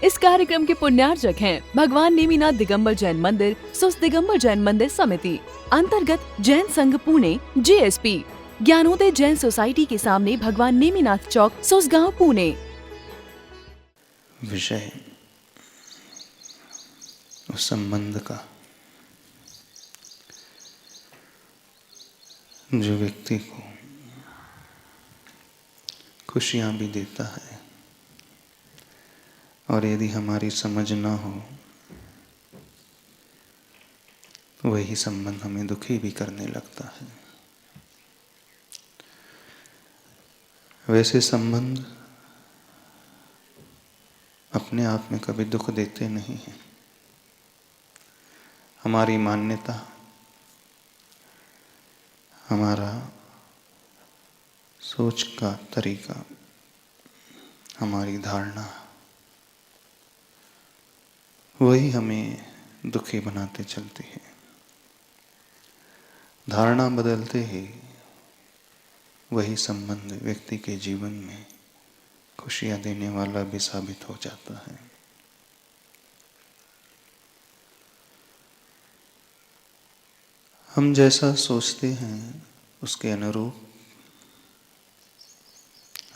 इस कार्यक्रम के पुण्यार्जक हैं भगवान नेमिनाथ दिगंबर जैन मंदिर, सुस दिगंबर जैन मंदिर समिति, अंतर्गत जैन संघ पुणे JSP, ज्ञानोदय जैन सोसाइटी के सामने भगवान नेमिनाथ चौक, सुसगांव, पुणे। विषय उस संबंध का जो व्यक्ति को खुशियां भी देता है, और यदि हमारी समझ ना हो तो वही संबंध हमें दुखी भी करने लगता है। वैसे संबंध अपने आप में कभी दुख देते नहीं हैं। हमारी मान्यता, हमारा सोच का तरीका, हमारी धारणा, वही हमें दुखी बनाते चलती है। धारणा बदलते ही वही संबंध व्यक्ति के जीवन में खुशियां देने वाला भी साबित हो जाता है। हम जैसा सोचते हैं उसके अनुरूप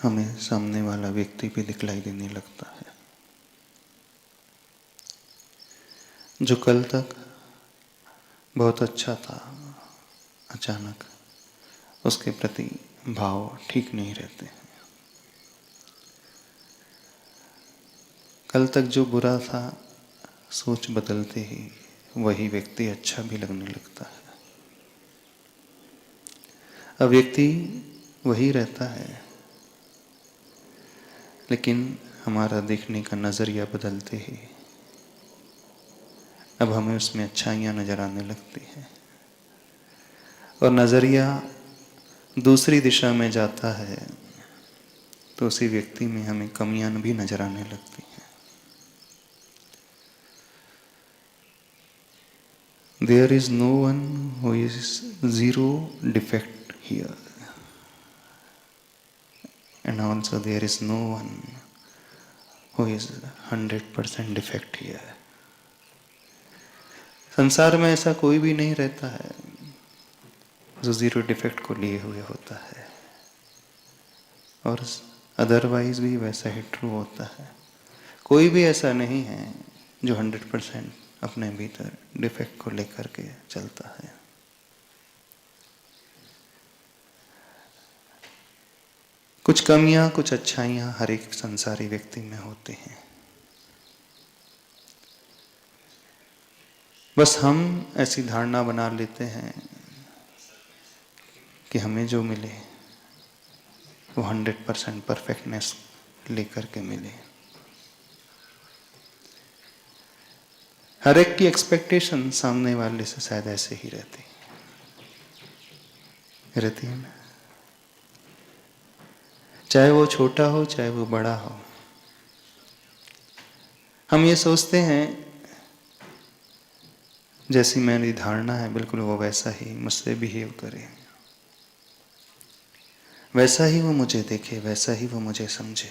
हमें सामने वाला व्यक्ति भी दिखलाई देने लगता है। जो कल तक बहुत अच्छा था, अचानक उसके प्रति भाव ठीक नहीं रहते हैं। कल तक जो बुरा था, सोच बदलते ही वही व्यक्ति अच्छा भी लगने लगता है। अब व्यक्ति वही रहता है, लेकिन हमारा देखने का नजरिया बदलते ही अब हमें उसमें अच्छाइयाँ नजर आने लगती हैं, और नजरिया दूसरी दिशा में जाता है तो उसी व्यक्ति में हमें कमियां भी नजर आने लगती हैं। There is no one who is zero defect here, and also there is no one who is 100% defect here. संसार में ऐसा कोई भी नहीं रहता है जो जीरो डिफेक्ट को लिए हुए होता है, और अदरवाइज भी वैसा ही ट्रू होता है। कोई भी ऐसा नहीं है जो 100% अपने भीतर डिफेक्ट को लेकर के चलता है। कुछ कमियां, कुछ अच्छाइयां हर एक संसारी व्यक्ति में होती हैं। बस हम ऐसी धारणा बना लेते हैं कि हमें जो मिले वो 100% परफेक्टनेस लेकर के मिले। हर एक की एक्सपेक्टेशन सामने वाले से शायद ऐसे ही रहती है ना, चाहे वो छोटा हो चाहे वो बड़ा हो। हम ये सोचते हैं जैसी मेरी धारणा है बिल्कुल वो वैसा ही मुझसे बिहेव करे, वैसा ही वो मुझे देखे, वैसा ही वो मुझे समझे।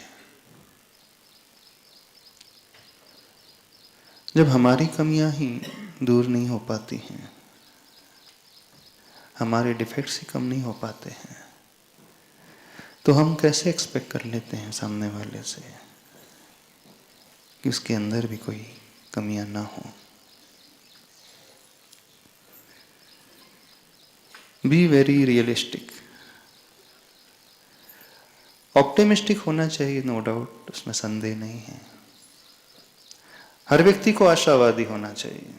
जब हमारी कमियां ही दूर नहीं हो पाती हैं, हमारे डिफेक्ट्स ही कम नहीं हो पाते हैं, तो हम कैसे एक्सपेक्ट कर लेते हैं सामने वाले से कि उसके अंदर भी कोई कमियां ना हो। Be very realistic. ऑप्टिमिस्टिक होना चाहिए, नो डाउट, उसमें संदेह नहीं है। हर व्यक्ति को आशावादी होना चाहिए,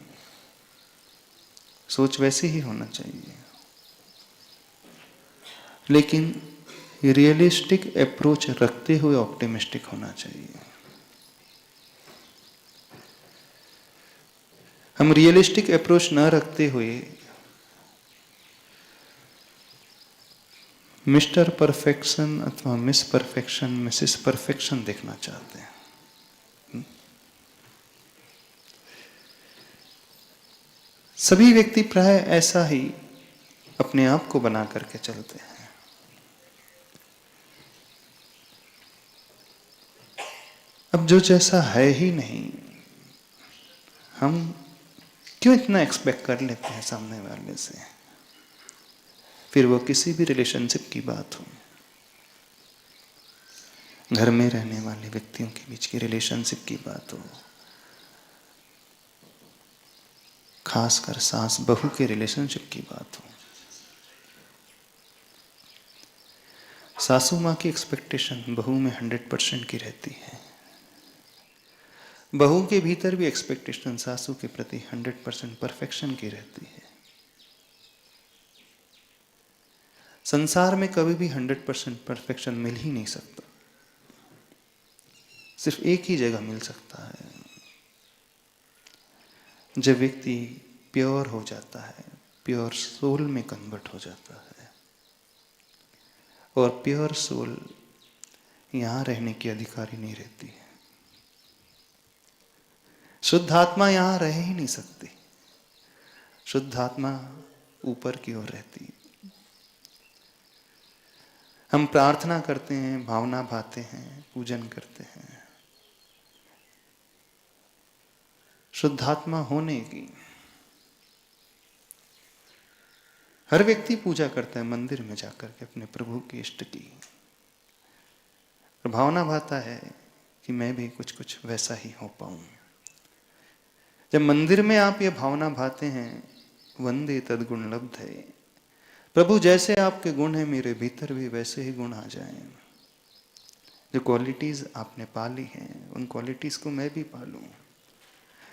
सोच वैसी ही होना चाहिए, लेकिन रियलिस्टिक अप्रोच रखते हुए ऑप्टिमिस्टिक होना चाहिए। हम रियलिस्टिक अप्रोच न रखते हुए मिस्टर परफेक्शन अथवा मिस परफेक्शन, मिसिस परफेक्शन देखना चाहते हैं। सभी व्यक्ति प्राय ऐसा ही अपने आप को बना करके चलते हैं। अब जो जैसा है ही नहीं, हम क्यों इतना एक्सपेक्ट कर लेते हैं सामने वाले से? फिर वो किसी भी रिलेशनशिप की बात हो, घर में रहने वाले व्यक्तियों के बीच की रिलेशनशिप की बात हो, खासकर सास बहू के रिलेशनशिप की बात हो, सासू माँ की एक्सपेक्टेशन बहू में 100% की रहती है, बहू के भीतर भी एक्सपेक्टेशन सासू के प्रति 100% परफेक्शन की रहती है। संसार में कभी भी 100% परफेक्शन मिल ही नहीं सकता, सिर्फ एक ही जगह मिल सकता है, जब व्यक्ति प्योर हो जाता है, प्योर सोल में कन्वर्ट हो जाता है, और प्योर सोल यहां रहने की अधिकारी नहीं रहती है। शुद्ध आत्मा यहां रह ही नहीं सकती, शुद्ध आत्मा ऊपर की ओर रहती है। हम प्रार्थना करते हैं, भावना भाते हैं, पूजन करते हैं, शुद्धात्मा होने की। हर व्यक्ति पूजा करता है मंदिर में जाकर के अपने प्रभु की, इष्ट की, और भावना भाता है कि मैं भी कुछ कुछ वैसा ही हो पाऊं। जब मंदिर में आप ये भावना भाते हैं, वंदे तद्गुण लब्धे, प्रभु जैसे आपके गुण हैं मेरे भीतर भी वैसे ही गुण आ जाएं। जो क्वालिटीज आपने पाली हैं उन क्वालिटीज को मैं भी पालूं।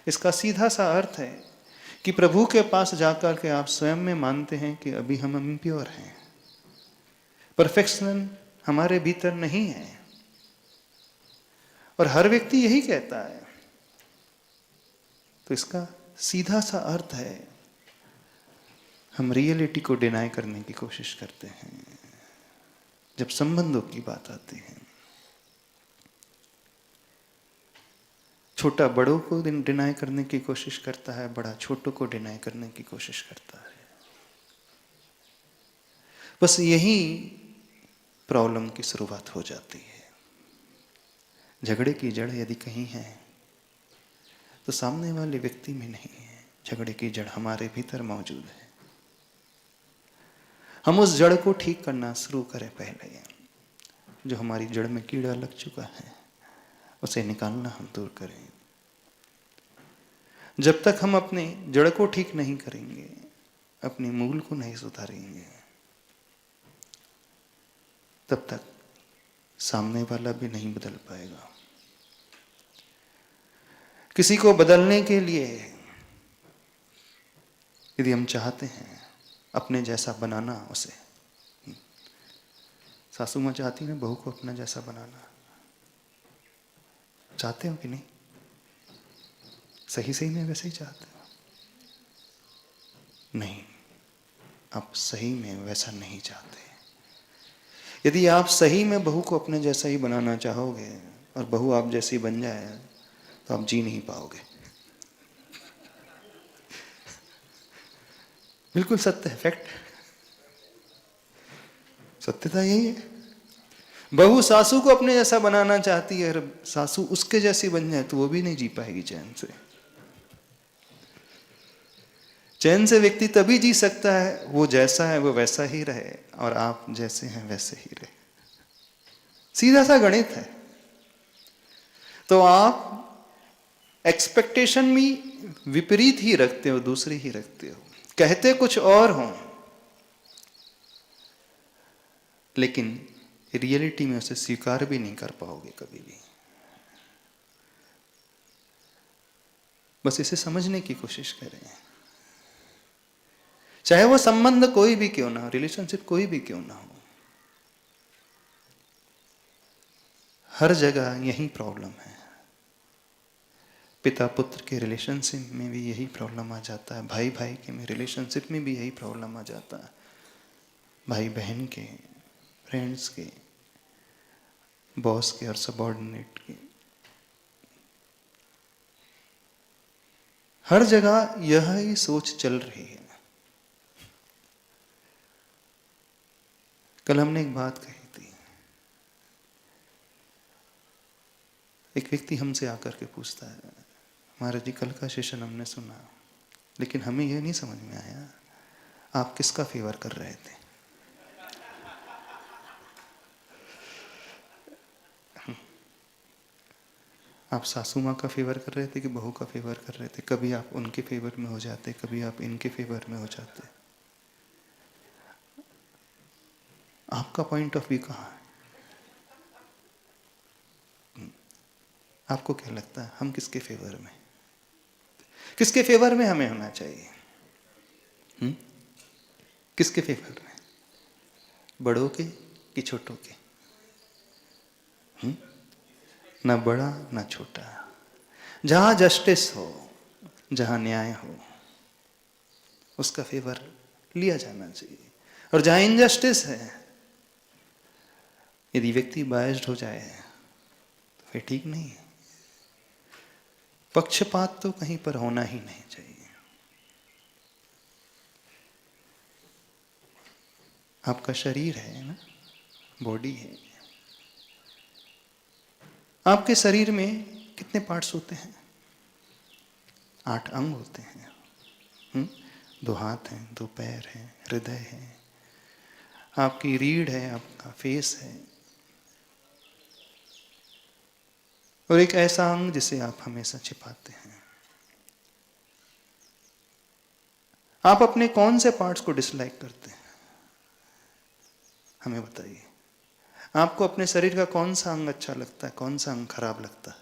इसका सीधा सा अर्थ है कि प्रभु के पास जाकर के आप स्वयं में मानते हैं कि अभी हम इम्प्योर हैं, परफेक्शन हमारे भीतर नहीं है, और हर व्यक्ति यही कहता है। तो इसका सीधा सा अर्थ है हम रियलिटी को डिनाई करने की कोशिश करते हैं जब संबंधों की बात आती है। छोटा बड़ों को डिनाई करने की कोशिश करता है, बड़ा छोटों को डिनाई करने की कोशिश करता है। बस यही प्रॉब्लम की शुरुआत हो जाती है। झगड़े की जड़ यदि कहीं है तो सामने वाले व्यक्ति में नहीं है, झगड़े की जड़ हमारे भीतर मौजूद है। हम उस जड़ को ठीक करना शुरू करें पहले। जो हमारी जड़ में कीड़ा लग चुका है उसे निकालना हम दूर करें। जब तक हम अपने जड़ को ठीक नहीं करेंगे, अपने मूल को नहीं सुधारेंगे, तब तक सामने वाला भी नहीं बदल पाएगा। किसी को बदलने के लिए यदि हम चाहते हैं अपने जैसा बनाना उसे, सासू माँ चाहती है बहू को अपना जैसा बनाना, चाहते हो कि नहीं? सही सही में वैसे ही चाहते हो? नहीं, आप सही में वैसा नहीं चाहते। यदि आप सही में बहू को अपने जैसा ही बनाना चाहोगे और बहू आप जैसी बन जाए तो आप जी नहीं पाओगे। बिल्कुल सत्य है, फैक्ट, सत्यता यही है। बहू सासू को अपने जैसा बनाना चाहती है, अगर सासू उसके जैसी बन जाए तो वो भी नहीं जी पाएगी चैन से। चैन से व्यक्ति तभी जी सकता है वो जैसा है वो वैसा ही रहे और आप जैसे हैं वैसे ही रहे। सीधा सा गणित है। तो आप एक्सपेक्टेशन भी विपरीत ही रखते हो, दूसरी ही रखते हो, कहते कुछ और हो, लेकिन रियलिटी में उसे स्वीकार भी नहीं कर पाओगे कभी भी। बस इसे समझने की कोशिश करें। चाहे वो संबंध कोई भी क्यों ना हो, रिलेशनशिप कोई भी क्यों ना हो, हर जगह यही प्रॉब्लम है। पिता पुत्र के रिलेशनशिप में भी यही प्रॉब्लम आ जाता है, भाई भाई के में रिलेशनशिप में भी यही प्रॉब्लम आ जाता है, भाई बहन के, फ्रेंड्स के, बॉस के और सबऑर्डिनेट के। हर जगह यह ही सोच चल रही है। कल हमने एक बात कही थी, एक व्यक्ति हमसे आकर के पूछता है, महाराज जी कल का सेशन हमने सुना, लेकिन हमें यह नहीं समझ में आया आप किसका फेवर कर रहे थे। आप सासू माँ का फेवर कर रहे थे कि बहू का फेवर कर रहे थे? कभी आप उनके फेवर में हो जाते, कभी आप इनके फेवर में हो जाते। आपका पॉइंट ऑफ व्यू कहाँ है? आपको क्या लगता है हम किसके फेवर में, किसके फेवर में हमें होना चाहिए? किसके फेवर में, बड़ों के कि छोटों के? ना बड़ा ना छोटा, जहां जस्टिस हो, जहां न्याय हो, उसका फेवर लिया जाना चाहिए। और जहां इनजस्टिस है, यदि व्यक्ति बायस्ड हो जाए तो फिर ठीक नहीं है। पक्षपात तो कहीं पर होना ही नहीं चाहिए। आपका शरीर है ना, बॉडी है। आपके शरीर में कितने पार्ट्स होते हैं? 8 अंग होते हैं। 2 हाथ हैं, 2 पैर हैं, हृदय है, आपकी रीढ़ है, आपका फेस है, और एक ऐसा अंग जिसे आप हमेशा छिपाते हैं। आप अपने कौन से पार्ट्स को डिसलाइक करते हैं? हमें बताइए। आपको अपने शरीर का कौन सा अंग अच्छा लगता है, कौन सा अंग खराब लगता है?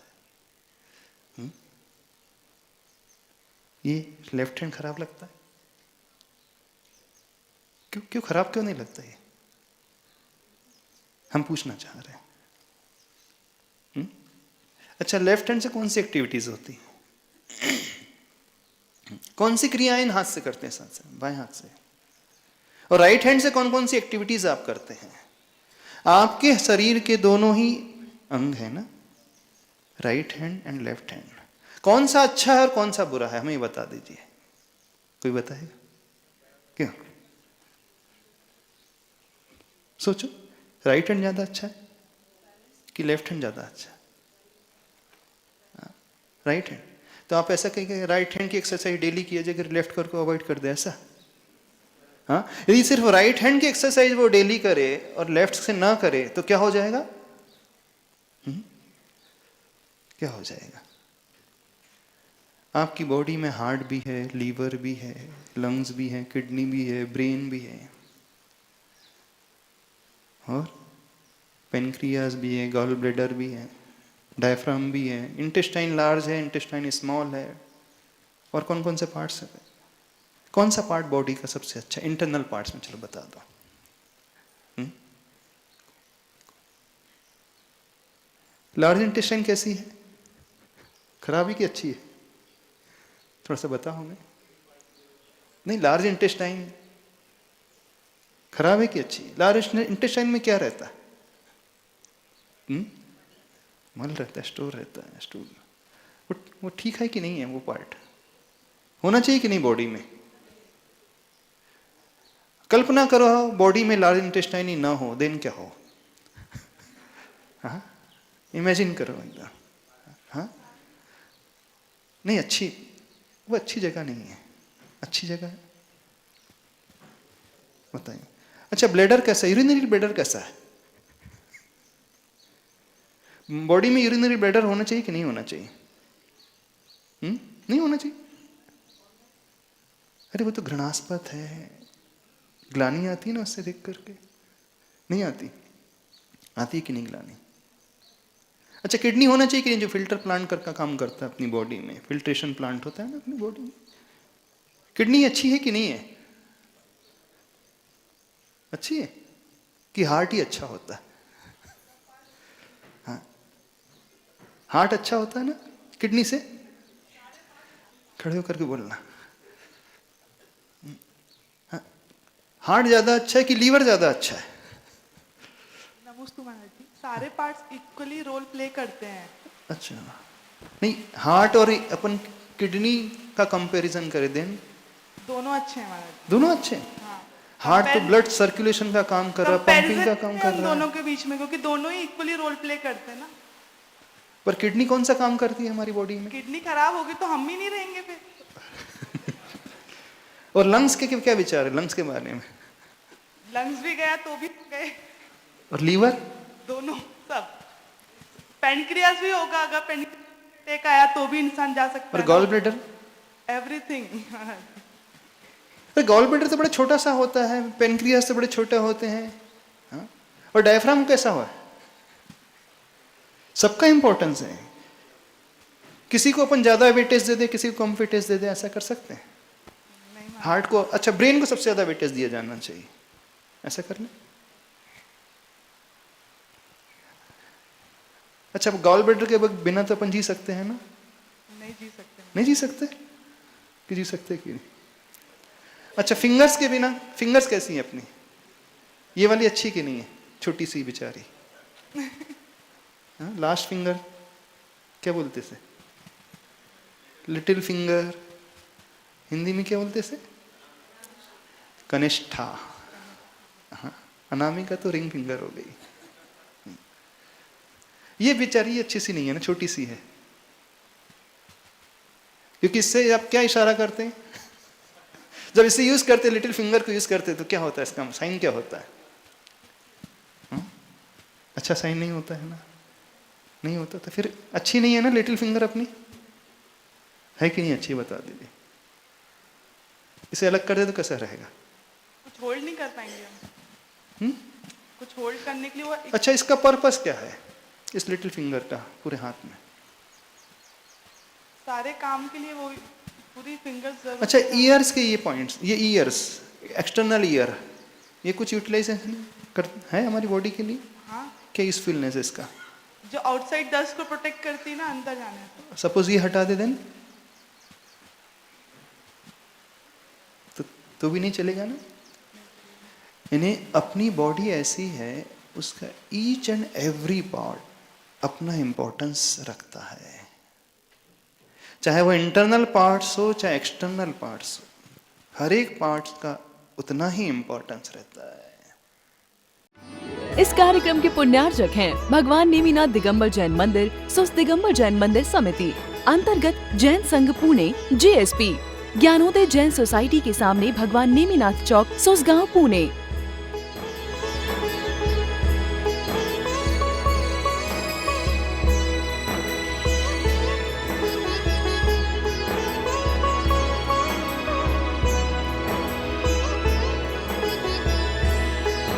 ये लेफ्ट हैंड खराब लगता है। क्यों क्यों खराब क्यों नहीं लगता? ये हम पूछना चाह रहे हैं। अच्छा, लेफ्ट हैंड से कौन सी एक्टिविटीज होती हैं? कौन सी क्रियाएं हाथ से करते हैं? साथ से बाएं हाथ से। और राइट हैंड से कौन कौन सी एक्टिविटीज आप करते हैं? आपके शरीर के दोनों ही अंग है ना, right hand and left hand. कौन सा अच्छा है और कौन सा बुरा है, हमें बता दीजिए। कोई बताएगा? क्यों? सोचो, राइट हैंड ज्यादा अच्छा है कि लेफ्ट हैंड ज्यादा अच्छा है? Right hand. तो आप ऐसा कहेंगे राइट हैंड की एक्सरसाइज डेली किया जाए, लेफ्ट कर को अवॉइड कर दे, ऐसा? हाँ, यदि सिर्फ राइट हैंड की एक्सरसाइज वो डेली करे और लेफ्ट से ना करे तो क्या हो जाएगा? क्या हो जाएगा? आपकी बॉडी में हार्ट भी है, लीवर भी है, लंग्स भी है, किडनी भी है, ब्रेन भी है, और पेनक्रियास भी है, गॉल ब्लैडर भी है, डायफ्राम भी है, इंटेस्टाइन लार्ज है, इंटेस्टाइन स्मॉल है, और कौन कौन से पार्ट्स है? कौन सा पार्ट बॉडी का सबसे अच्छा इंटरनल पार्ट्स में? चलो बता दो। लार्ज इंटेस्टाइन कैसी है? खराब है कि अच्छी है? थोड़ा सा बताओ हमें। नहीं, लार्ज इंटेस्टाइन खराब है कि अच्छी? लार्ज इंटेस्टाइन में क्या रहता है? मल रहता है, स्टोर रहता है, स्टूल। वो ठीक है कि नहीं है? वो पार्ट होना चाहिए कि नहीं बॉडी में? कल्पना करो बॉडी में लार्ज इंटेस्टाइन ही ना हो, देन क्या हो? हाँ, इमेजिन करो एकदम। हाँ, नहीं, अच्छी, वो अच्छी जगह नहीं है। अच्छी जगह है, बताइए। अच्छा, ब्लैडर कैसा, यूरिनरी ब्लैडर कैसा है? बॉडी में यूरिनरी ब्लैडर होना चाहिए कि नहीं होना चाहिए? नहीं होना चाहिए। अरे वो तो घृणास्पद है, ग्लानि आती है ना उससे देख करके? नहीं आती? आती है कि नहीं ग्लानि? अच्छा, किडनी होना चाहिए कि नहीं, जो फिल्टर प्लांट का काम करता है अपनी बॉडी में? फिल्ट्रेशन प्लांट होता है ना अपनी बॉडी में। किडनी अच्छी है कि नहीं है? अच्छी है कि हार्ट ही अच्छा होता है? हाँ, हार्ट अच्छा होता है ना किडनी से? खड़े होकर के बोलना। हाँ, हार्ट ज्यादा अच्छा है कि लीवर ज्यादा अच्छा है? नमस्ते महाराज जी, सारे पार्ट्स इक्वली रोल प्ले करते हैं। अच्छा, नहीं, हार्ट और अपन किडनी का कंपैरिजन करें देन दोनों अच्छे हैं महाराज जी। दोनों अच्छे हैं। हाँ, हार्ट तो ब्लड सर्कुलेशन का काम कर रहा है, पंपिंग का काम कर रहा है। दोनों के बीच में, क्योंकि दोनों ही इक्वली रोल प्ले करते हैं ना। पर किडनी कौन सा काम करती है हमारी बॉडी में? किडनी खराब होगी तो हम ही नहीं रहेंगे फिर। और लंग्स के क्या विचार है लंग्स के बारे में? लंग्स भी गया तो भी गए, और लीवर? दोनों सब। पेनक्रियास भी होगा, अगर पेनक्रियास आया तो भी इंसान जा सकता और है। Gall bladder? एवरीथिंग। तो गॉल ब्लैडर तो बड़ा छोटा सा होता है, पेनक्रियास तो बड़े छोटे होते हैं, हाँ? और डायफ्राम कैसा हुआ है? सबका इंपॉर्टेंस है। किसी को अपन ज्यादा वेटेज दे दे, किसी को कम वेटेज दे दे, ऐसा कर सकते हैं? हार्ट को, अच्छा ब्रेन को सबसे ज्यादा वेटेज दिया जाना चाहिए, ऐसा कर ले। अच्छा गॉल ब्लैडर के बिना तो अपन जी सकते हैं ना? नहीं जी सकते। नहीं जी सकते कि जी सकते कि नहीं? अच्छा फिंगर्स के बिना, फिंगर्स कैसी हैं अपनी? ये वाली अच्छी की नहीं है, छोटी सी बेचारी। लास्ट फिंगर क्या बोलते से? लिटिल फिंगर, हिंदी में क्या बोलते से? कनिष्ठा। हाँ, अनामिका तो रिंग फिंगर हो गई। ये बेचारी अच्छी सी नहीं है ना, छोटी सी है, क्योंकि इससे आप क्या इशारा करते हैं? जब इसे यूज करते, लिटिल फिंगर को यूज करते, तो क्या होता है इसका साइन क्या होता है? अच्छा साइन नहीं होता है ना? नहीं होता तो फिर अच्छी नहीं है ना लिटिल फिंगर अपनी, है कि नहीं? अच्छी बता दीजिए। इसे अलग कर दे तो कैसा रहेगा? कुछ होल्ड नहीं कर पाएंगे हम। कुछ होल्ड करने के लिए वो अच्छा इसका पर्पस क्या है इस लिटिल फिंगर का पूरे हाथ में? सारे काम के लिए वो पूरी फिंगर्स जरूर। अच्छा ईयर्स के ये पॉइंट्स, ये ईयर्स, एक्सटर्नल ईयर, ये कुछ यूटिलाइजेशन है हमारी बॉडी के लिए? हाँ, क्या यूजफुलनेस है इसका? जो आउटसाइड डस्ट को प्रोटेक्ट करती है ना, अंदर जाने से। सपोज ये हटा दे देन तो भी नहीं चलेगा ना? इन्हें अपनी बॉडी ऐसी है, उसका ईच एंड एवरी पार्ट अपना इंपॉर्टेंस रखता है, चाहे वो इंटरनल पार्ट्स हो चाहे एक्सटर्नल पार्ट्स हो, हर एक पार्ट का उतना ही इंपॉर्टेंस रहता है। इस कार्यक्रम के पुण्यार्जक हैं भगवान नेमिनाथ दिगंबर जैन मंदिर, सुस्त दिगंबर जैन मंदिर समिति, अंतर्गत जैन संघ पुणे, JSP, ज्ञानोदय जैन सोसाइटी के सामने भगवान नेमिनाथ चौक, सुसगांव, पुणे।